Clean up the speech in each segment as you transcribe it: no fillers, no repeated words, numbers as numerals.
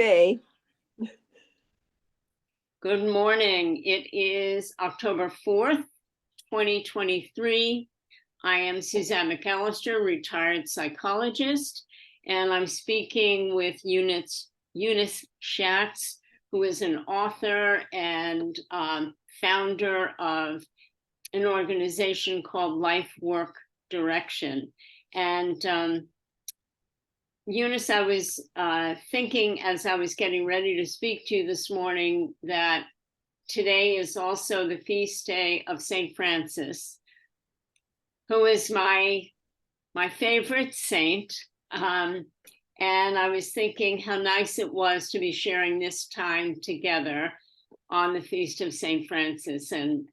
May. Good morning. It is October 4th, 2023. I am Suzanne McAllister, retired psychologist, and I'm speaking with Eunice Schatz, who is an author and founder of an organization called Life Work Direction. And Eunice, I was thinking as I was getting ready to speak to you this morning that today is also the feast day of St. Francis, who is my favorite saint. And I was thinking how nice it was to be sharing this time together on the feast of St. Francis. And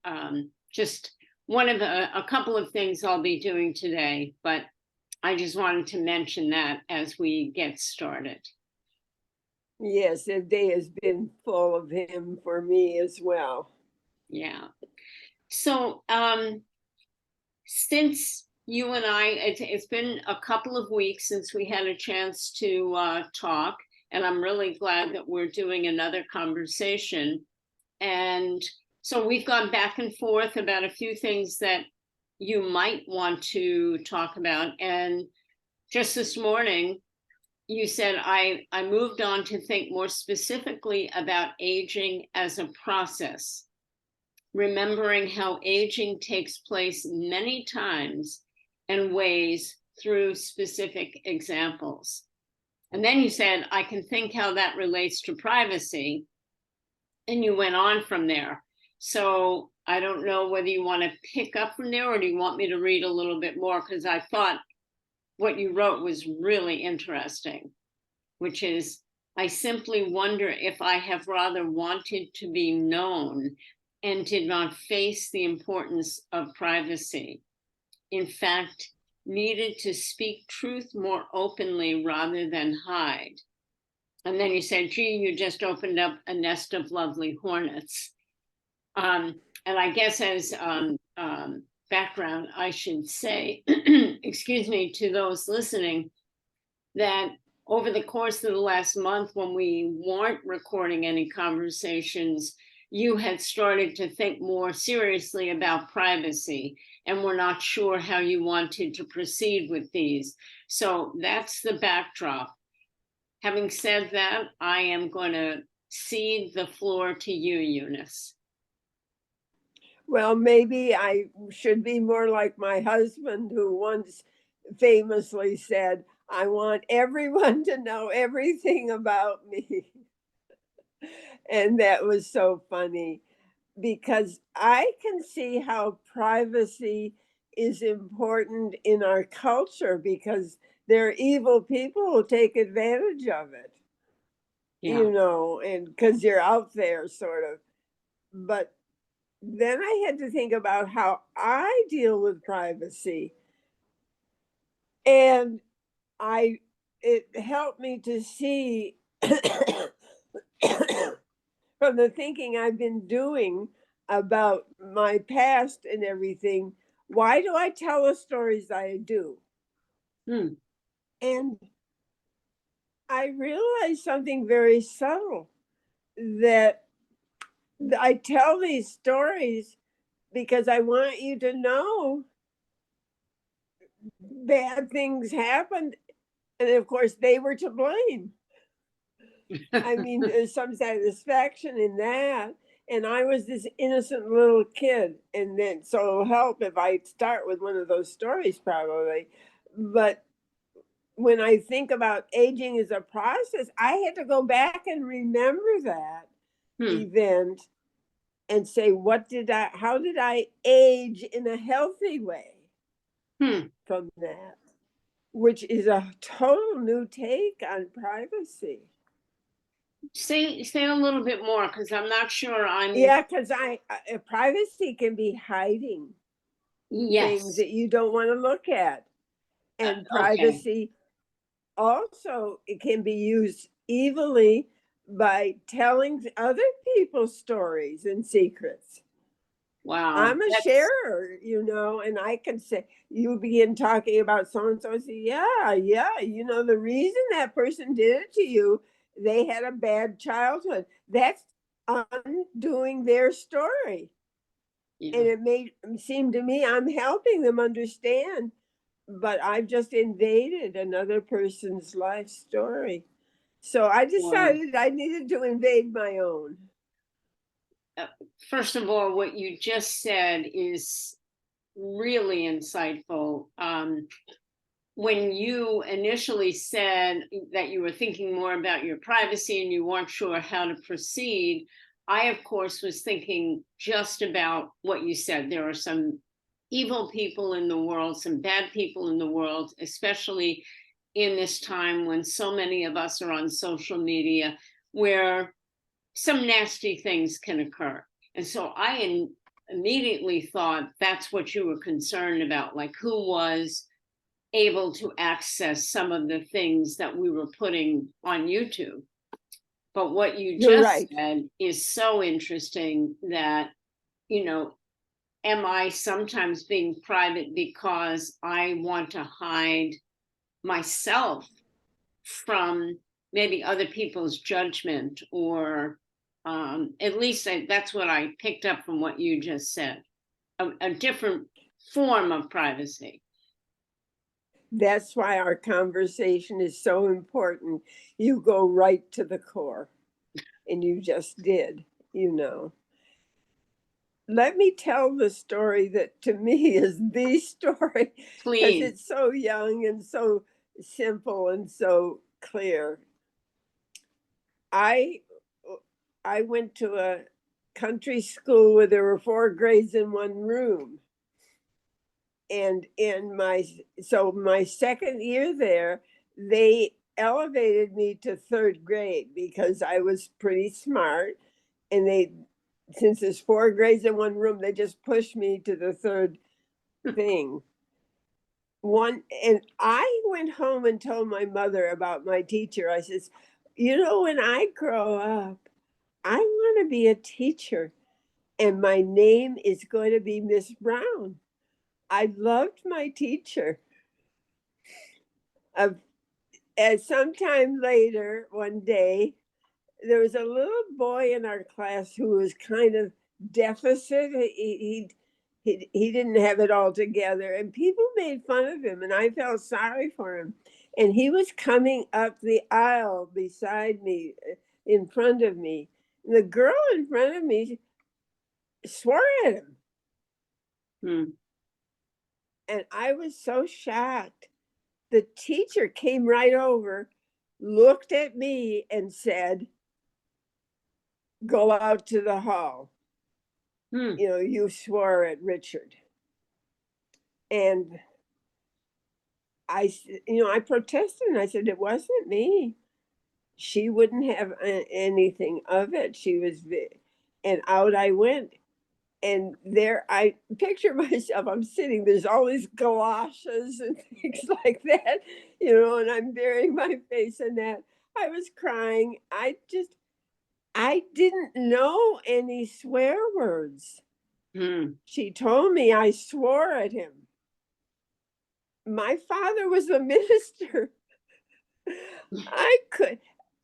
just one of a couple of things I'll be doing today, but I just wanted to mention that as we get started. Yes, the day has been full of him for me as well. Yeah. So since you and I, it's been a couple of weeks since we had a chance to talk, and I'm really glad that we're doing another conversation. And so we've gone back and forth about a few things that you might want to talk about. And just this morning, you said, I moved on to think more specifically about aging as a process, remembering how aging takes place many times and ways through specific examples. And then you said, I can think how that relates to privacy. And you went on from there. So I don't know whether you want to pick up from there or do you want me to read a little bit more? Because I thought what you wrote was really interesting, which is, I simply wonder if I have rather wanted to be known and did not face the importance of privacy. In fact, needed to speak truth more openly rather than hide. And then you said, gee, you just opened up a nest of lovely hornets. And I guess as background, I should say, excuse me, to those listening, that over the course of the last month, when we weren't recording any conversations, you had started to think more seriously about privacy and were not sure how you wanted to proceed with these. So that's the backdrop. Having said that, I am going to cede the floor to you, Eunice. Well, maybe I should be more like my husband, who once famously said, I want everyone to know everything about me. And that was so funny because I can see how privacy is important in our culture because there are evil people who take advantage of it. Yeah. And because you're out there sort of. But then I had to think about how I deal with privacy. And it helped me to see from the thinking I've been doing about my past and everything, why do I tell the stories I do? And I realized something very subtle, that I tell these stories because I want you to know bad things happened. And of course, they were to blame. I mean, there's some satisfaction in that. And I was this innocent little kid. And then, so it'll help if I start with one of those stories, probably. But when I think about aging as a process, I had to go back and remember that event and say, how did I age in a healthy way from that? Which is a total new take on privacy. Say a little bit more, because I'm not sure I'm. Yeah, because privacy can be hiding things that you don't want to look at, and privacy also, it can be used evilly by telling other people's stories and secrets. Wow. I'm a sharer, and I can say, you begin talking about so-and-so, say, yeah, the reason that person did it to you, they had a bad childhood. That's undoing their story. Yeah. And it seem to me I'm helping them understand, but I've just invaded another person's life story. So I Well, decided I needed to invade my own. first of all, what you just said is really insightful. When you initially said that you were thinking more about your privacy and you weren't sure how to proceed, I, of course, was thinking just about what you said. There are some evil people in the world, some bad people in the world, especially in this time when so many of us are on social media, where some nasty things can occur. And so I immediately thought that's what you were concerned about, like who was able to access some of the things that we were putting on YouTube. But what you You're just right. said is so interesting that, am I sometimes being private because I want to hide myself from maybe other people's judgment, or at least that's what I picked up from what you just said, a different form of privacy. That's why our conversation is so important. You go right to the core, and you just did, Let me tell the story that to me is the story because Please. it's so young and so simple and so clear. I I went to a country school where there were 4 grades in one room. And my second year there, they elevated me to 3rd grade because I was pretty smart. And since there's 4 grades in one room, they just pushed me to the third thing. And I went home and told my mother about my teacher. I says, when I grow up, I want to be a teacher, and my name is going to be Miss Brown. I loved my teacher. And sometime later, one day, there was a little boy in our class who was kind of deficit. He didn't have it all together, and people made fun of him, and I felt sorry for him. And he was coming up the aisle beside me, in front of me. And the girl in front of me swore at him. And I was so shocked. The teacher came right over, looked at me, and said, "Go out to the hall. You swore at Richard." And I protested, and I said, "It wasn't me. She wouldn't have anything of it. She was," and out I went. And there I picture myself, I'm sitting, there's all these galoshes and things like that, and I'm burying my face in that. I was crying. I didn't know any swear words. She told me I swore at him. My father was a minister.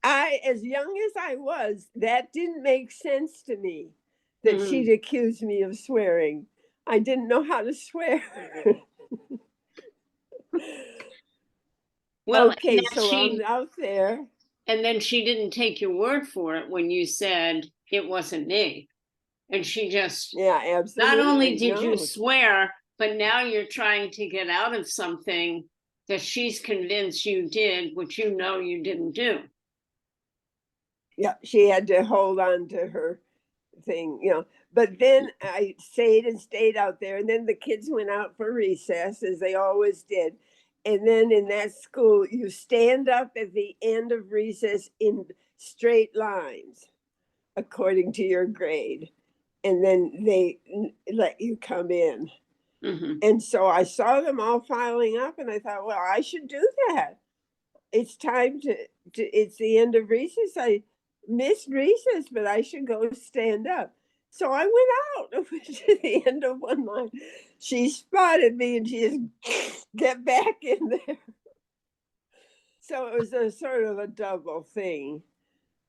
As young as I was, that didn't make sense to me, that she'd accuse me of swearing. I didn't know how to swear. Well, Okay, so I'm out there. And then she didn't take your word for it when you said it wasn't me. And she just, Yeah, absolutely. not only did you swear, but now you're trying to get out of something that she's convinced you did, which you know you didn't do. Yeah, she had to hold on to her thing, But then I stayed out there, and then the kids went out for recess, as they always did. And then in that school, you stand up at the end of recess in straight lines, according to your grade. And then they let you come in. And so I saw them all filing up, and I thought, well, I should do that. It's time it's the end of recess. I missed recess, but I should go stand up. So I went out to the end of one line. She spotted me, and she just get back in there. So it was a sort of a double thing.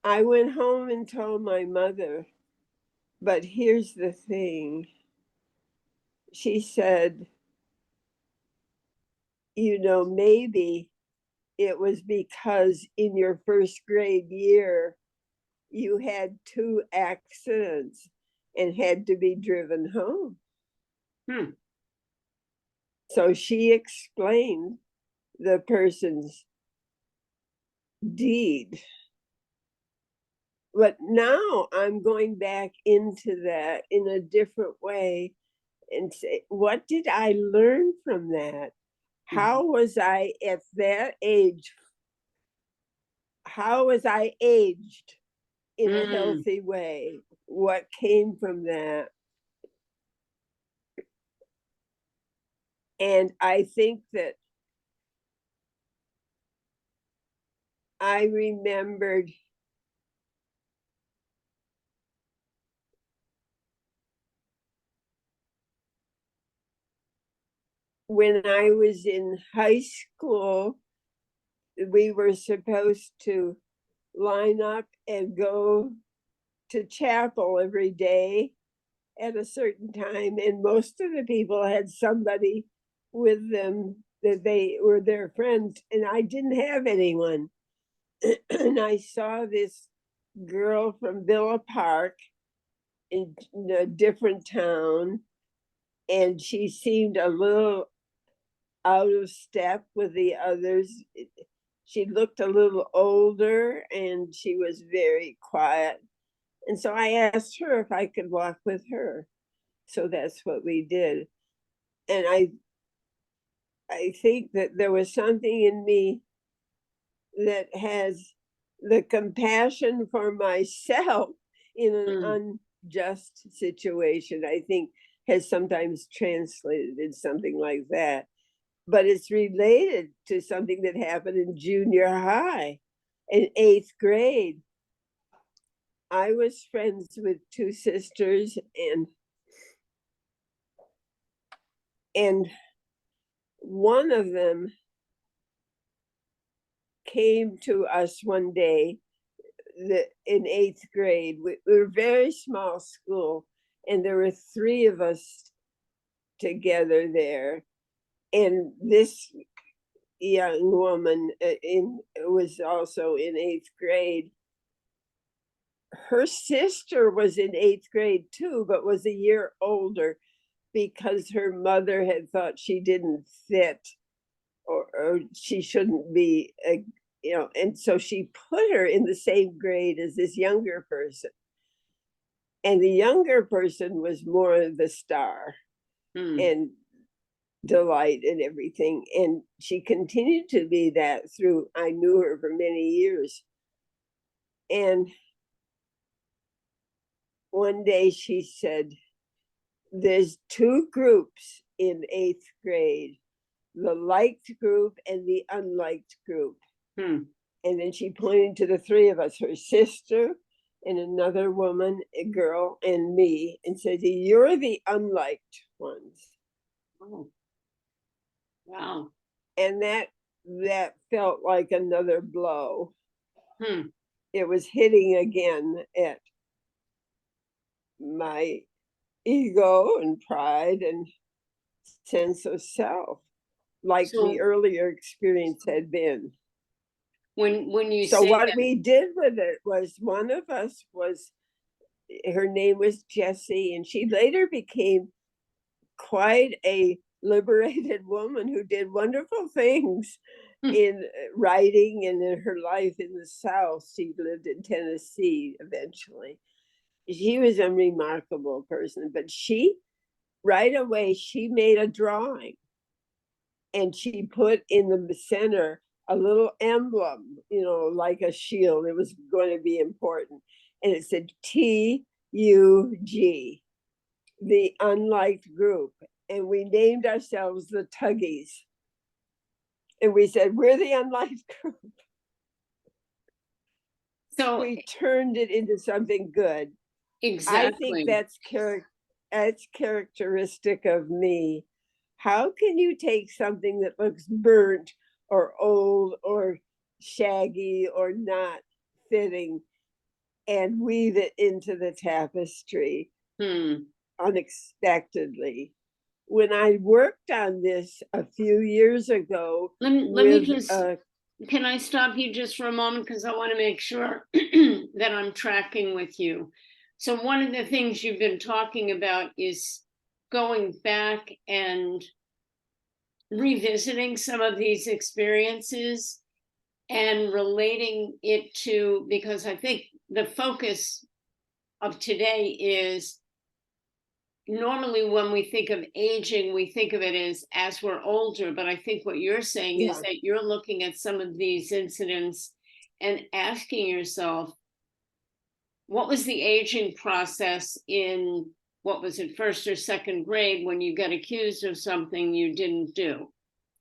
I went home and told my mother, but here's the thing. She said, maybe it was because in your first grade year, you had 2 accidents and had to be driven home. Hmm. So she explained the person's deed. But now I'm going back into that in a different way and say, what did I learn from that? How was I at that age? How was I aged in a Mm. healthy way? What came from that? And I think that I remembered when I was in high school, we were supposed to line up and go to chapel every day at a certain time. And most of the people had somebody with them that they were their friends. And I didn't have anyone. And I saw this girl from Villa Park in a different town. And she seemed a little out of step with the others. She looked a little older and she was very quiet. And so I asked her if I could walk with her. So that's what we did. And I think that there was something in me that has the compassion for myself in an unjust situation, I think has sometimes translated in something like that. But it's related to something that happened in junior high, in 8th grade. I was friends with 2 sisters, and one of them came to us one day in 8th grade. We were a very small school, and there were 3 of us together there. And this young woman was also in 8th grade. Her sister was in 8th grade too, but was a year older because her mother had thought she didn't fit, or she shouldn't be, and so she put her in the same grade as this younger person. And the younger person was more the star and delight and everything. And she continued to be that through, I knew her for many years. And one day she said, there's 2 groups in 8th grade, the liked group and the unliked group. And then she pointed to the 3 of us, her sister and another woman, a girl, and me, and said, you're the unliked ones. Oh. Wow. And that felt like another blow. It was hitting again at my ego and pride and sense of self, like So the earlier experience had been. when you So say what that, we did with it was, one of us was, her name was Jessie, and she later became quite a liberated woman who did wonderful things in writing and in her life in the South. She lived in Tennessee eventually. She was a remarkable person, but she, right away, she made a drawing and she put in the center a little emblem, like a shield. It was going to be important. And it said TUG, the unliked group. And we named ourselves the Tuggies. And we said, we're the unliked group. so We turned it into something good. I think exactly. that's characteristic of me. How can you take something that looks burnt or old or shaggy or not fitting and weave it into the tapestry unexpectedly. When I worked on this a few years ago, let me just, can I stop you just for a moment? Because I want to make sure that I'm tracking with you. So one of the things you've been talking about is going back and revisiting some of these experiences and relating it to, because I think the focus of today is, normally when we think of aging, we think of it as we're older, but I think what you're saying is that you're looking at some of these incidents and asking yourself, what was the aging process in, what was it, first or second grade, when you got accused of something you didn't do?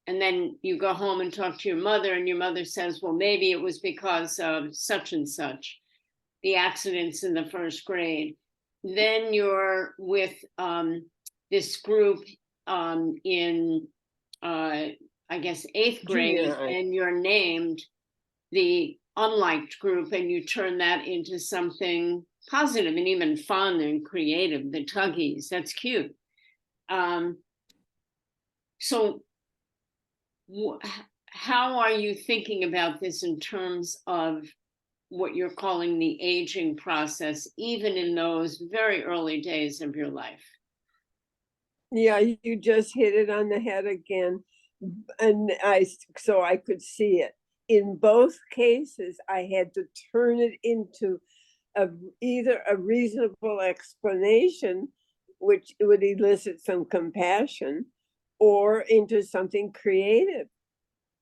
And then you go home and talk to your mother, and your mother says, well, maybe it was because of such and such, the accidents in the first grade. Then you're with this group in, I guess, 8th grade, and you're named the unliked group, and you turn that into something positive and even fun and creative, the Tuggies. That's cute. So how are you thinking about this in terms of what you're calling the aging process, even in those very early days of your life? Yeah, you just hit it on the head again. And so I could see it. In both cases, I had to turn it into either a reasonable explanation, which would elicit some compassion, or into something creative,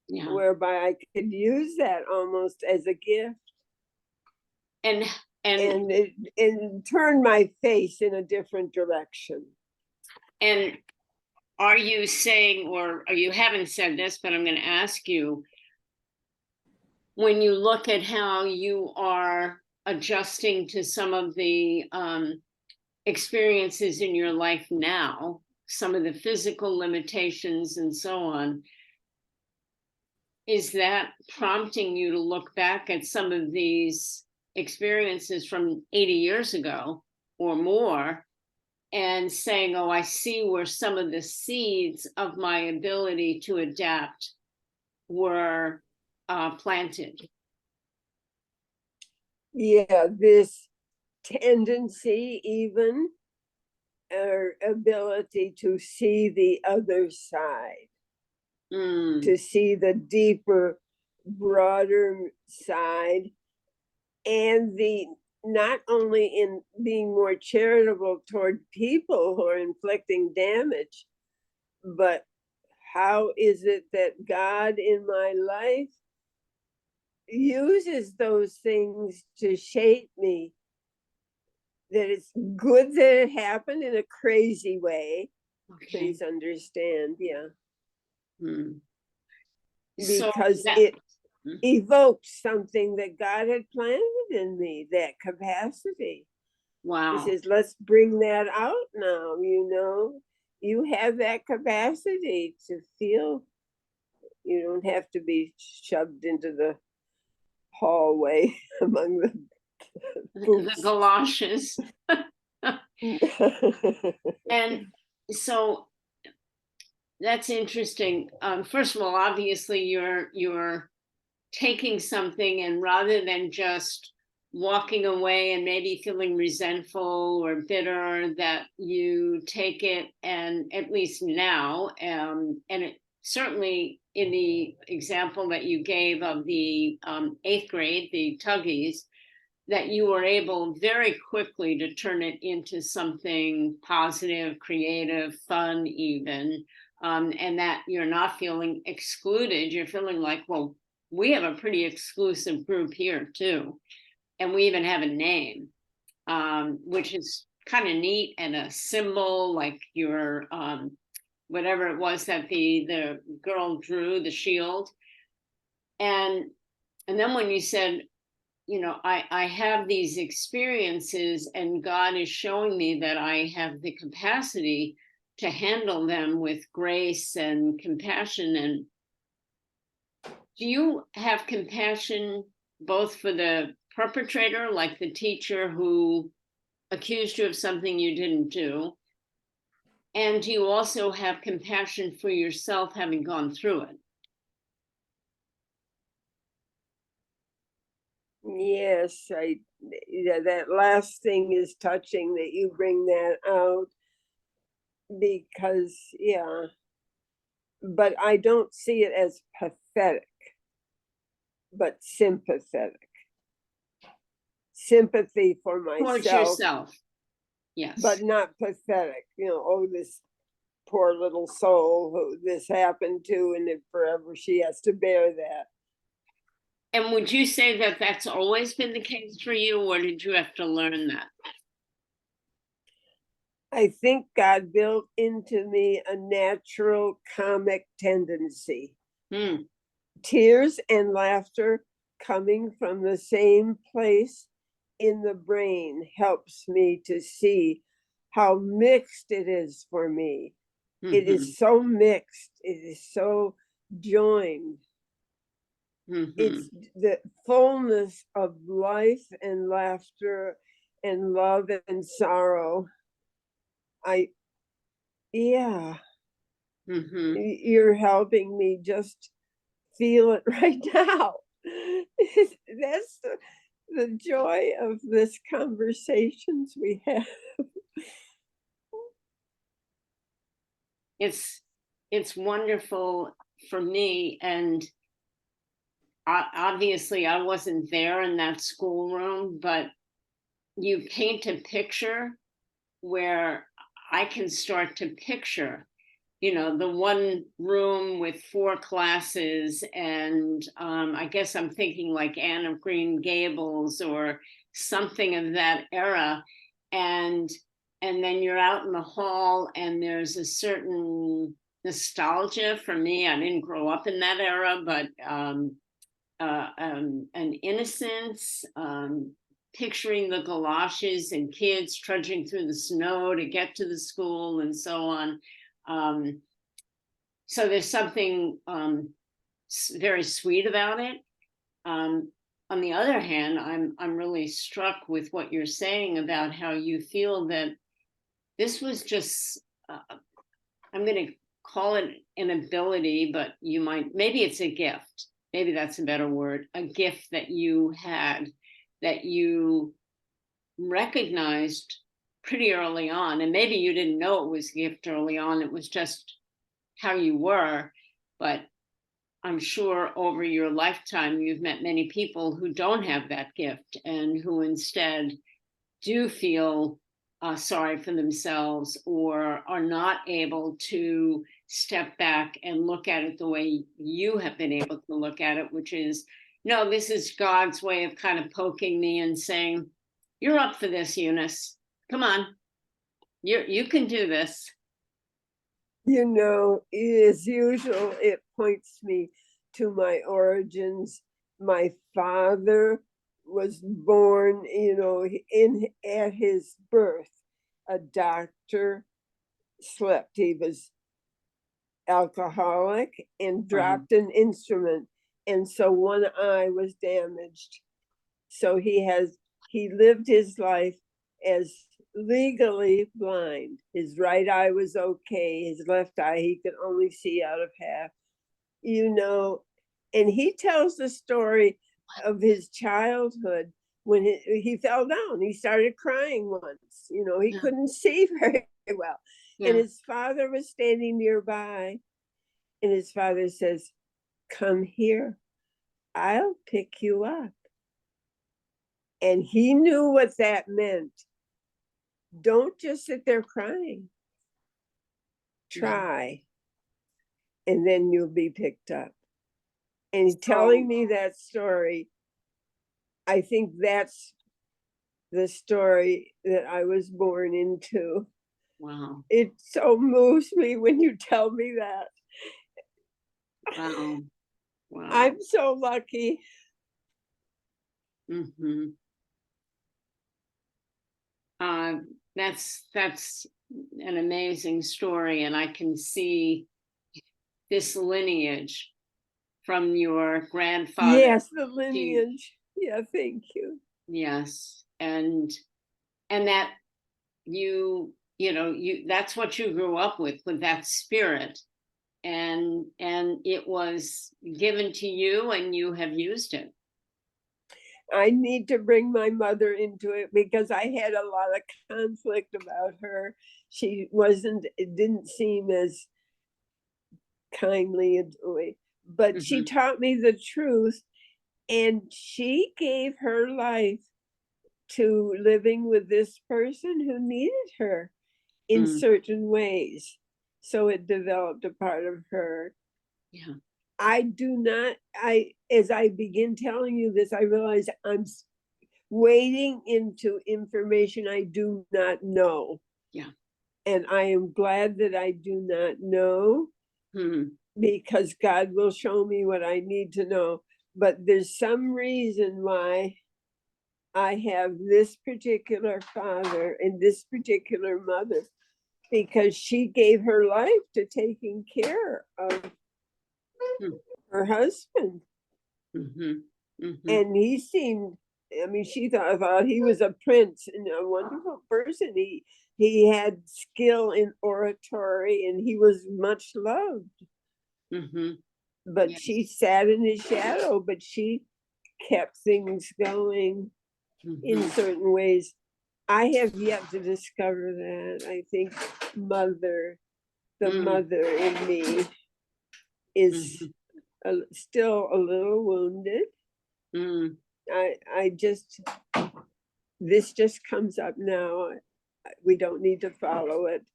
whereby I could use that almost as a gift. And turn my face in a different direction. And are you saying, or you haven't said this, but I'm going to ask you, when you look at how you are adjusting to some of the experiences in your life now, some of the physical limitations and so on, is that prompting you to look back at some of these experiences from 80 years ago or more and saying, oh, I see where some of the seeds of my ability to adapt were planted? Yeah, this tendency, even, or ability to see the other side, to see the deeper, broader side, and the not only in being more charitable toward people who are inflicting damage, but how is it that God in my life uses those things to shape me? That it's good that it happened in a crazy way. Okay. Please understand, yeah. Because it evoked something that God had planted in me, that capacity. Wow. He says, let's bring that out now, You have that capacity to feel. You don't have to be shoved into the hallway among the galoshes. And so that's interesting. First of all, obviously you're taking something, and rather than just walking away and maybe feeling resentful or bitter, that you take it, and at least now, and it certainly in the example that you gave of the 8th grade, the Tuggies, that you were able very quickly to turn it into something positive, creative, fun even, and that you're not feeling excluded. You're feeling like, well, we have a pretty exclusive group here too. And we even have a name, which is kind of neat, and a symbol, like your, whatever it was that the girl drew, the shield. And then when you said, I have these experiences, and God is showing me that I have the capacity to handle them with grace and compassion. And do you have compassion both for the perpetrator, like the teacher who accused you of something you didn't do? And do you also have compassion for yourself having gone through it? Yes, yeah, that last thing is touching that you bring that out, because, yeah, but I don't see it as pathetic, but sympathetic. Sympathy for Towards myself, yourself. Yes. but not pathetic. Oh, this poor little soul who this happened to, and if forever she has to bear that. And would you say that that's always been the case for you, or did you have to learn that? I think God built into me a natural comic tendency. Tears and laughter coming from the same place in the brain helps me to see how mixed it is for me. It is so mixed. It is so joined. It's the fullness of life and laughter and love and sorrow. Yeah, you're helping me just feel it right now. That's the joy of this conversations we have. It's wonderful for me, and obviously I wasn't there in that schoolroom, but you paint a picture where I can start to picture, the one room with 4 classes, and I guess I'm thinking like Anne of Green Gables or something of that era, and then you're out in the hall, and there's a certain nostalgia for me. I didn't grow up in that era, but an innocence, picturing the galoshes and kids trudging through the snow to get to the school and so on. So there's something very sweet about it. On the other hand, I'm really struck with what you're saying about how you feel that this was just, I'm going to call it an ability, but maybe it's a gift. Maybe that's a better word, a gift that you had, that you recognized pretty early on. And maybe you didn't know it was a gift early on. It was just how you were. But I'm sure over your lifetime, you've met many people who don't have that gift and who instead do feel sorry for themselves, or are not able to step back and look at it the way you have been able to look at it, which is, no, this is God's way of kind of poking me and saying, you're up for this, Eunice. Come on. You can do this. As usual, it points me to my origins. My father was born, at his birth, a doctor slept. He was alcoholic and dropped an instrument, and so one eye was damaged. So he lived his life as legally blind. His right eye was okay. His left eye, he could only see out of half, and he tells the story of his childhood when he fell down. He started crying once. He couldn't see very well. And his father was standing nearby, and his father says, "Come here, I'll pick you up." And he knew what that meant. Don't just sit there crying. Try, and then you'll be picked up. And telling me that story, I think that's the story that I was born into. Wow. It so moves me when you tell me that. Wow. Wow. I'm so lucky. That's an amazing story, and I can see this lineage from your grandfather. Yes, the lineage. Yeah, thank you. Yes. And that that's what you grew up with that spirit. And it was given to you and you have used it. I need to bring my mother into it because I had a lot of conflict about her. She wasn't, it didn't seem as kindly, but she Mhm. taught me the truth, and she gave her life to living with this person who needed her in Mm, certain ways. So it developed a part of her. yeah. I do not, as I begin telling you this, I realize I'm wading into information I do not know. Yeah. And I am glad that I do not know, Mhm. because God will show me what I need to know. But there's some reason why I have this particular father and this particular mother, because she gave her life to taking care of Mm, her husband. mhm. Mhm. And he seemed, I mean, she thought he was a prince and a wonderful person. He had skill in oratory and he was much loved. Mhm. But she Yes. sat in his shadow, but she kept things going in Mhm. certain ways. I have yet to discover that. I think the Mm, mother in me is mhm. still a little wounded. Mm. I just, this just comes up now. We don't need to follow it.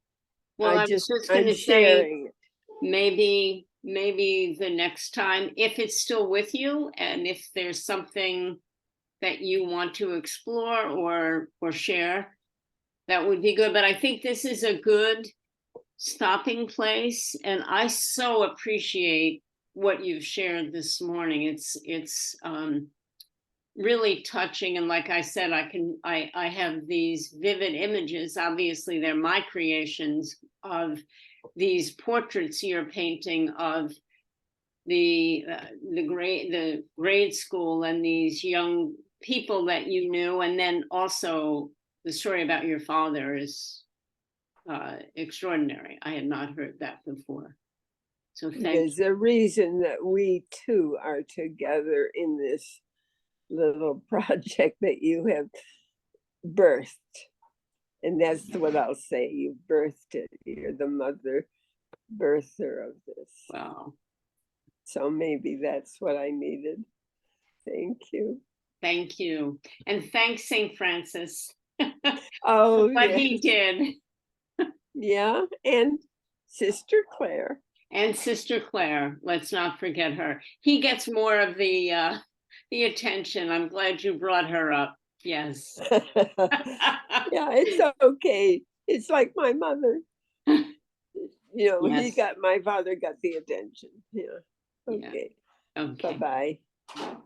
Well, I was just going I'm to say, sharing it. maybe the next time, if it's still with you, and if there's something that you want to explore or share, that would be good. But I think this is a good stopping place, and I so appreciate what you've shared this morning. It's really touching, and like I said, I have these vivid images. Obviously they're my creations, of these portraits you're painting of the grade school and these young people that you knew, and then also the story about your father is extraordinary. I had not heard that before, so thank There's a reason that we two are together in this little project that you have birthed. And that's what I'll say. You birthed it. You're the mother birther of this. you. Wow. So maybe that's what I needed. Thank you. Thank you, and thanks St. Francis. Oh, What yes. he did. Yeah. And Sister Claire. And Sister Claire, let's not forget her. He gets more of the attention. I'm glad you brought her up. Yes. Yeah, it's okay. It's like my mother. Yes. My father got the attention. Yeah. Yeah. Okay. Okay. Bye-bye.